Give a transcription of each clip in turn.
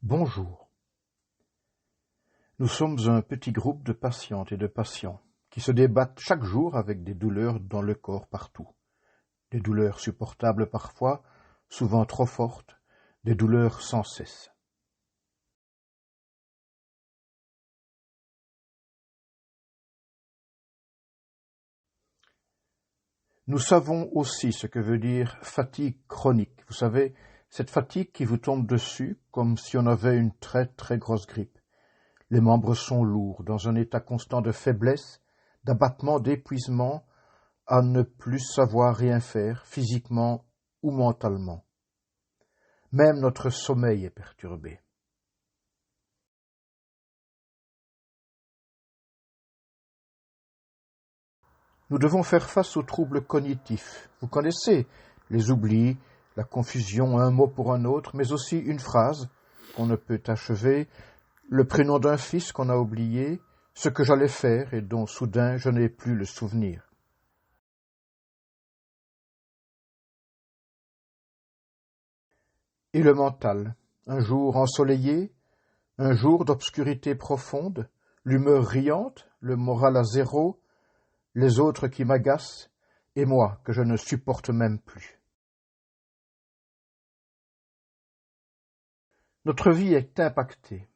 Bonjour. Nous sommes un petit groupe de patientes et de patients qui se débattent chaque jour avec des douleurs dans le corps partout. Des douleurs supportables parfois, souvent trop fortes, des douleurs sans cesse. Nous savons aussi ce que veut dire fatigue chronique. Vous savez, cette fatigue qui vous tombe dessus comme si on avait une très très grosse grippe. Les membres sont lourds, dans un état constant de faiblesse, d'abattement, d'épuisement, à ne plus savoir rien faire, physiquement ou mentalement. Même notre sommeil est perturbé. Nous devons faire face aux troubles cognitifs. Vous connaissez les oublis, la confusion, un mot pour un autre, mais aussi une phrase qu'on ne peut achever, le prénom d'un fils qu'on a oublié, ce que j'allais faire et dont soudain je n'ai plus le souvenir. Et le mental, un jour ensoleillé, un jour d'obscurité profonde, l'humeur riante, le moral à zéro, les autres qui m'agacent, et moi que je ne supporte même plus. Notre vie est impactée,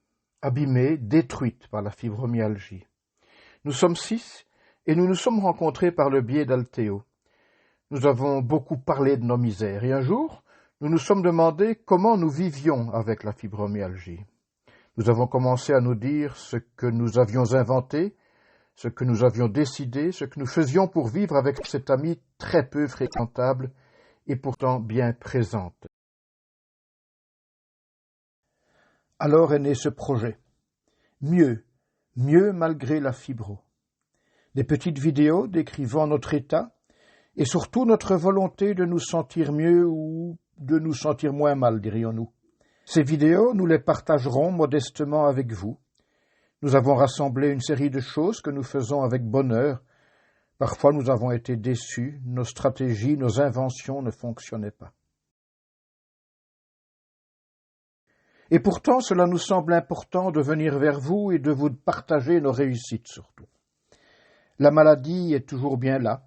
abîmée, détruite par la fibromyalgie. Nous sommes 6 et nous nous sommes rencontrés par le biais d'Altéo. Nous avons beaucoup parlé de nos misères et un jour, nous nous sommes demandé comment nous vivions avec la fibromyalgie. Nous avons commencé à nous dire ce que nous avions inventé, ce que nous avions décidé, ce que nous faisions pour vivre avec cette amie très peu fréquentable et pourtant bien présente. Alors est né ce projet. Mieux malgré la fibro. Des petites vidéos décrivant notre état et surtout notre volonté de nous sentir mieux ou de nous sentir moins mal, dirions-nous. Ces vidéos, nous les partagerons modestement avec vous. Nous avons rassemblé une série de choses que nous faisons avec bonheur. Parfois nous avons été déçus, nos stratégies, nos inventions ne fonctionnaient pas. Et pourtant, cela nous semble important de venir vers vous et de vous partager nos réussites surtout. La maladie est toujours bien là,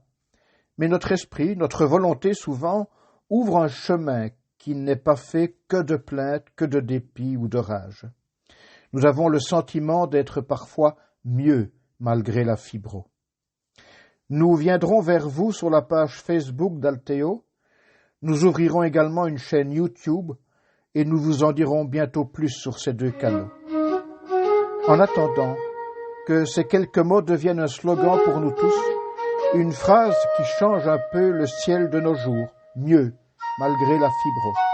mais notre esprit, notre volonté souvent, ouvre un chemin qui n'est pas fait que de plaintes, que de dépit ou de rage. Nous avons le sentiment d'être parfois mieux malgré la fibro. Nous viendrons vers vous sur la page Facebook d'Altéo. Nous ouvrirons également une chaîne YouTube et nous vous en dirons bientôt plus sur ces 2 canaux. En attendant que ces quelques mots deviennent un slogan pour nous tous, une phrase qui change un peu le ciel de nos jours, mieux malgré la fibro.